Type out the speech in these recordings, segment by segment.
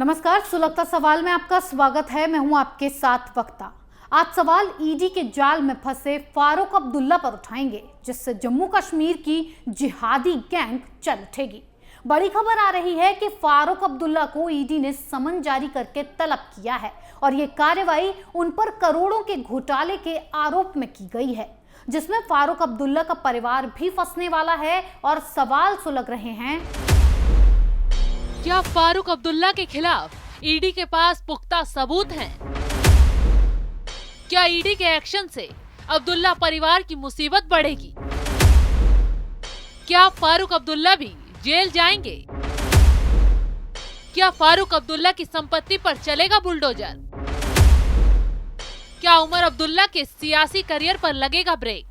नमस्कार, सुलगता सवाल में आपका स्वागत है। मैं हूं आपके साथ वक्ता। आज सवाल ईडी के जाल में फंसे फारूक अब्दुल्ला पर उठाएंगे, जिससे जम्मू कश्मीर की जिहादी गैंग चल उठेगी। बड़ी खबर आ रही है कि फारूक अब्दुल्ला को ईडी ने समन जारी करके तलब किया है और ये कार्रवाई उन पर करोड़ों के घोटाले के आरोप में की गई है, जिसमें फारूक अब्दुल्ला का परिवार भी फंसने वाला है। और सवाल सुलग रहे हैं, क्या फारूक अब्दुल्ला के खिलाफ ईडी के पास पुख्ता सबूत हैं? क्या ईडी के एक्शन से अब्दुल्ला परिवार की मुसीबत बढ़ेगी? क्या फारूक अब्दुल्ला भी जेल जाएंगे? क्या फारूक अब्दुल्ला की संपत्ति पर चलेगा बुलडोजर? क्या उमर अब्दुल्ला के सियासी करियर पर लगेगा ब्रेक?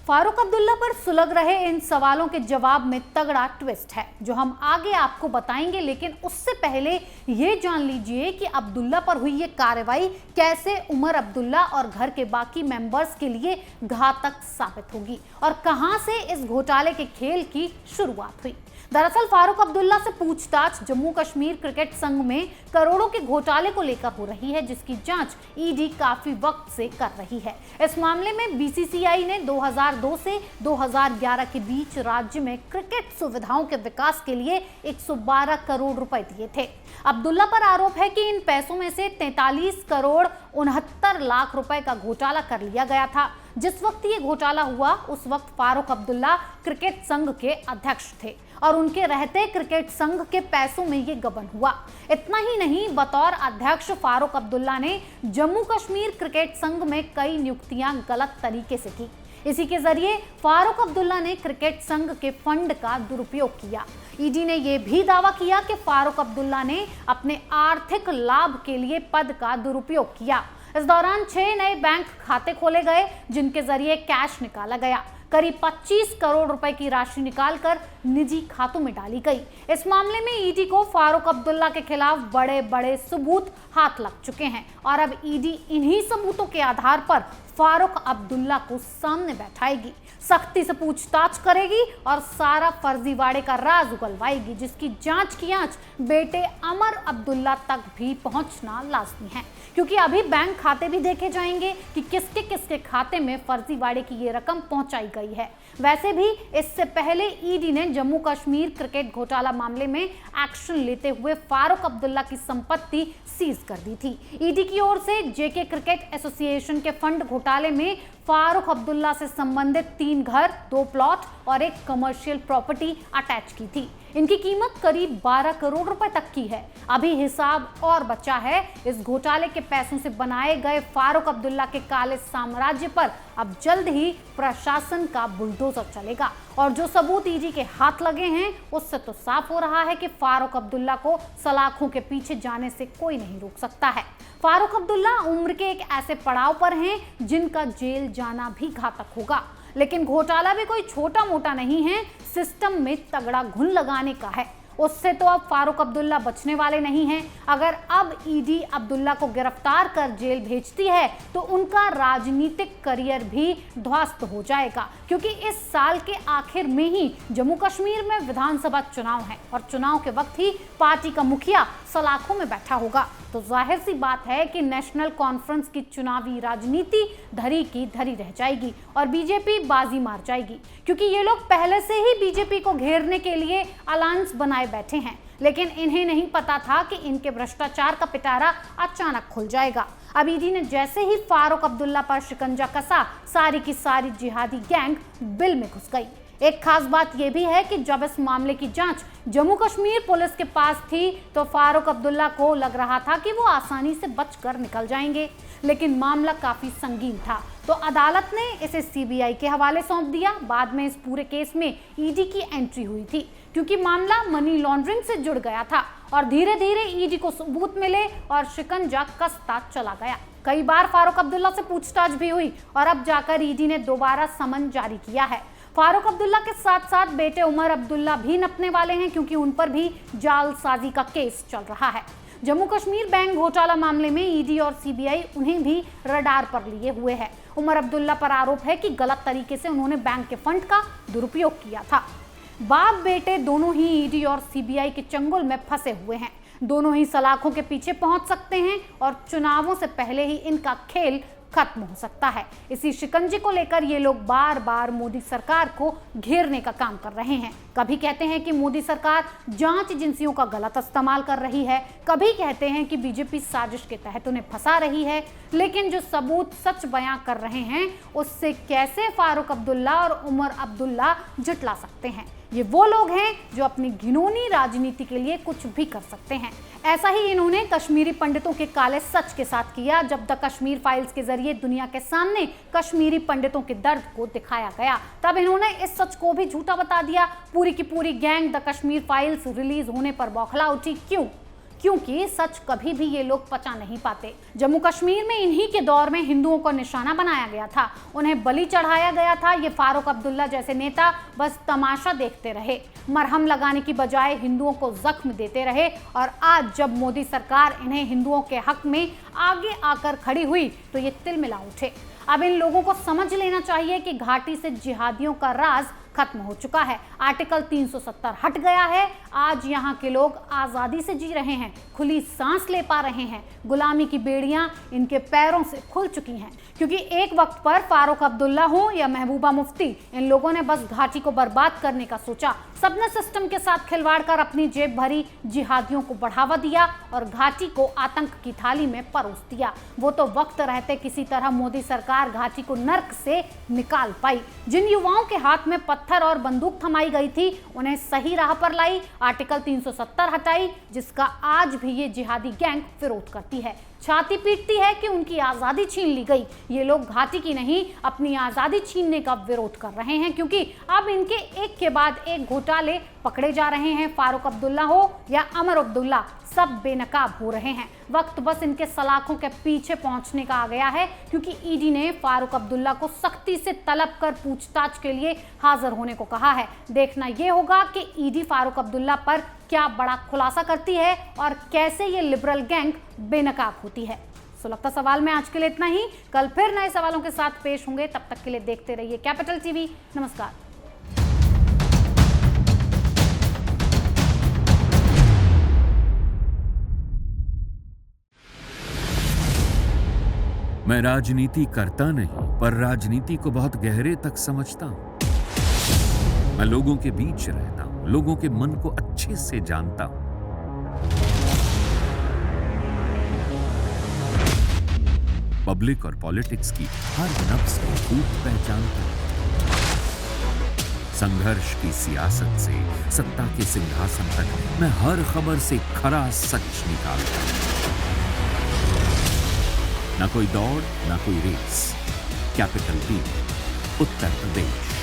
फारूक अब्दुल्ला पर सुलग रहे इन सवालों के जवाब में तगड़ा ट्विस्ट है, जो हम आगे आपको बताएंगे। लेकिन उससे पहले ये जान लीजिए कि अब्दुल्ला पर हुई ये कार्रवाई कैसे उमर अब्दुल्ला और घर के बाकी मेंबर्स के लिए घातक साबित होगी और कहां से इस घोटाले के खेल की शुरुआत हुई। दरअसल फारूक अब्दुल्ला से पूछताछ जम्मू कश्मीर क्रिकेट संघ में करोड़ों के घोटाले को लेकर हो रही है, जिसकी जांच ईडी काफी वक्त से कर रही है। इस मामले में बीसीसीआई ने 2002 से 2011 के बीच राज्य में क्रिकेट सुविधाओं के विकास के लिए 112 करोड़ रुपए दिए थे। अब्दुल्ला पर आरोप है कि इन पैसों में से 43 करोड़ 69 लाख रुपए का घोटाला कर लिया गया था। जिस वक्त ये घोटाला हुआ उस वक्त फारूक अब्दुल्ला क्रिकेट संघ के अध्यक्ष थे और उनके रहते क्रिकेट संघ के पैसों में ये गबन हुआ। इतना ही नहीं, बतौर अध्यक्ष फारूक अब्दुल्ला ने जम्मू कश्मीर क्रिकेट संघ में कई नियुक्तियां गलत तरीके से की। इसी के जरिए फारूक अब्दुल्ला ने क्रिकेट संघ के फंड का दुरुपयोग किया। ईडी ने यह भी दावा किया कि फारूक अब्दुल्ला ने अपने आर्थिक लाभ के लिए पद का दुरुपयोग किया। इस दौरान 6 नए बैंक खाते खोले गए, जिनके जरिए कैश निकाला गया। करीब 25 करोड़ रुपए की राशि निकालकर निजी खातों में डाली गई। इस मामले में ईडी को फारूक अब्दुल्ला के खिलाफ बड़े बड़े सबूत हाथ लग चुके हैं और अब ईडी इन्हीं सबूतों के आधार पर फारूक अब्दुल्ला को सामने बैठाएगी, सख्ती से पूछताछ करेगी और सारा फर्जीवाड़े का राज उगलवाएगी, जिसकी जांच की आंच बेटे उमर अब्दुल्ला तक भी पहुंचना लाजमी है। क्योंकि अभी बैंक खाते भी देखे जाएंगे कि किसके किसके खाते में फर्जीवाड़े की ये रकम पहुंचाई गई है। वैसे भी इससे पहले ईडी ने जम्मू कश्मीर क्रिकेट घोटाला मामले में एक्शन लेते हुए फारूक अब्दुल्ला की संपत्ति सीज कर दी थी। ईडी की ओर से जेके क्रिकेट एसोसिएशन के फंड घोटाले में फारूक अब्दुल्ला से संबंधित 3 घर, 2 प्लॉट और एक कमर्शियल प्रॉपर्टी अटैच की थी। इनकी कीमत करीब 12 करोड़ रुपए तक की है। अभी हिसाब और बचा है। इस घोटाले के पैसों से बनाए गए फारूक अब्दुल्ला के काले साम्राज्य पर अब जल्द ही प्रशासन का बुलडोजर चलेगा और जो सबूत ईडी के हाथ लगे हैं उससे तो साफ हो रहा है कि फारूक अब्दुल्ला को सलाखों के पीछे जाने से कोई नहीं रोक सकता है। फारूक अब्दुल्ला उम्र के एक ऐसे पड़ाव पर हैं जिनका जेल जाना भी घातक होगा। लेकिन घोटाला भी कोई छोटा मोटा नहीं है, सिस्टम में तगड़ा घुन लगाने का है। उससे तो अब फारूक अब्दुल्ला बचने वाले नहीं हैं। अगर अब ईडी अब्दुल्ला को गिरफ्तार कर जेल भेजती है तो उनका राजनीतिक करियर भी ध्वस्त हो जाएगा, क्योंकि इस साल के आखिर में ही जम्मू कश्मीर में विधानसभा चुनाव है और चुनाव के वक्त ही पार्टी का मुखिया सलाखों में बैठा होगा। तो जाहिर सी बात है कि नेशनल कॉन्फ्रेंस की चुनावी राजनीति धरी की धरी रह जाएगी और बीजेपी बाजी मार जाएगी, क्योंकि ये लोग पहले से ही बीजेपी को घेरने के लिए अलायंस बनाए बैठे हैं। लेकिन इन्हें नहीं पता था कि इनके भ्रष्टाचार का पिटारा अचानक खुल जाएगा। अब ईडी ने जैसे ही फारूक अब्दुल्ला पर शिकंजा कसा, सारी की सारी जिहादी गैंग बिल में घुस गई। एक खास बात यह भी है कि जब इस मामले की जांच जम्मू कश्मीर पुलिस के पास थी तो फारूक अब्दुल्ला को लग रहा था कि वो आसानी से बचकर निकल जाएंगे, लेकिन मामला काफी संगीन था तो अदालत ने इसे सीबीआई के हवाले सौंप दिया। बाद में इस पूरे केस में ईडी की एंट्री हुई थी, क्योंकि मामला मनी लॉन्ड्रिंग से जुड़ गया था और धीरे धीरे ईडी को सबूत मिले और शिकंजा कसता चला गया। कई बार फारूक अब्दुल्ला से पूछताछ भी हुई और अब जाकर ईडी ने दोबारा समन जारी किया है। फारूक अब्दुल्ला के साथ साथ बेटे उमर अब्दुल्ला भी नपने वाले हैं, क्योंकि उन पर भी जालसाजी का केस चल रहा है। जम्मू कश्मीर बैंक घोटाला मामले में ईडी और सीबीआई उन्हें भी रडार पर लिए हुए है। उमर अब्दुल्ला पर आरोप है कि गलत तरीके से उन्होंने बैंक के फंड का दुरुपयोग किया था। बाप बेटे दोनों ही ईडी और सीबीआई के चंगुल में फंसे हुए हैं। दोनों ही सलाखों के पीछे पहुंच सकते हैं और चुनावों से पहले ही इनका खेल खत्म हो सकता है। इसी शिकंजे को लेकर ये लोग बार बार मोदी सरकार को घेरने का काम कर रहे हैं। कभी कहते हैं कि मोदी सरकार जांच एजेंसियों का गलत इस्तेमाल कर रही है, कभी कहते हैं कि बीजेपी साजिश के तहत उन्हें फंसा रही है, लेकिन जो सबूत सच बयां कर रहे हैं उससे कैसे फारूक अब्दुल्ला और उमर अब्दुल्ला जुटला सकते हैं। ये वो लोग हैं जो अपनी घिनौनी राजनीति के लिए कुछ भी कर सकते हैं। ऐसा ही इन्होंने कश्मीरी पंडितों के काले सच के साथ किया, जब द कश्मीर फाइल्स के जरिए दुनिया के सामने कश्मीरी पंडितों के दर्द को दिखाया गया। तब इन्होंने इस सच को भी झूठा बता दिया। पूरी की पूरी gang the Kashmir files release होने पर बौखला उठी। क्योंकि सच कभी भी ये लोग पचा नहीं पाते। जम्मू कश्मीर में इन्हीं के दौर में हिंदुओं को निशाना बनाया गया था, उन्हें बलि चढ़ाया गया था। ये फारूक अब्दुल्ला जैसे नेता बस तमाशा देखते रहे, मरहम लगाने की बजाय हिंदुओं को जख्म देते रहे। और आज जब मोदी सरकार इन्हें हिंदुओं के हक में आगे आकर खड़ी हुई तो ये तिलमिला उठे। अब इन लोगों को समझ लेना चाहिए कि घाटी से जिहादियों का राज खत्म हो चुका है। आर्टिकल 370 हट गया है। आज यहाँ के लोग आज़ादी से जी रहे हैं, खुली सांस ले पा रहे हैं। गुलामी की बेड़ियां इनके पैरों से खुल चुकी हैं। क्योंकि एक वक्त पर फारूक अब्दुल्ला हो या महबूबा मुफ्ती, इन लोगों ने बस घाटी को बर्बाद करने का सोचा। सबने सिस्टम के साथ खिलवाड़ कर अपनी जेब भरी, जिहादियों को बढ़ावा दिया और घाटी को आतंक की थाली में परोस दिया। वो तो वक्त रहते किसी तरह मोदी सरकार घाटी को नर्क से निकाल पाई। जिन युवाओं के हाथ में पत्थर और बंदूक थमाई गई थी, उन्हें सही राह पर लाई, आर्टिकल 370 हटाई, जिसका आज भी ये जिहादी गैंग विरोध करती है। छाती पीटती है कि उनकी आज़ादी छीन ली गई। ये लोग घाटी की नहीं, अपनी आज़ादी छीनने का विरोध कर रहे हैं, क्योंकि अब इनके एक के बाद एक घोटाले पकड़े जा रहे हैं। फारूक अब्दुल्ला हो या उमर अब्दुल्ला, सब बेनकाब हो रहे हैं। वक्त बस इनके सलाखों के पीछे पहुंचने का आ गया है, क्योंकि ईडी ने फारूक अब्दुल्ला को सख्ती से तलब कर पूछताछ के लिए हाजिर होने को कहा है। देखना यह होगा कि ईडी फारूक अब्दुल्ला पर क्या बड़ा खुलासा करती है और कैसे ये लिबरल गैंग बेनकाब होती है। लगता सवाल में आज के लिए इतना ही। कल फिर नए सवालों के साथ पेश होंगे। तब तक के लिए देखते रहिए कैपिटल टीवी। नमस्कार। मैं राजनीति करता नहीं, पर राजनीति को बहुत गहरे तक समझता हूं। मैं लोगों के बीच रहता हूं, लोगों के मन को अच्छे से जानता हूं। पब्लिक और पॉलिटिक्स की हर नब्ज को खूब पहचानता हूं। संघर्ष की सियासत से सत्ता के सिंहासन तक मैं हर खबर से खरा सच निकालता हूं। ना कोई दौड़, ना कोई race. Capital TV, Uttar Pradesh.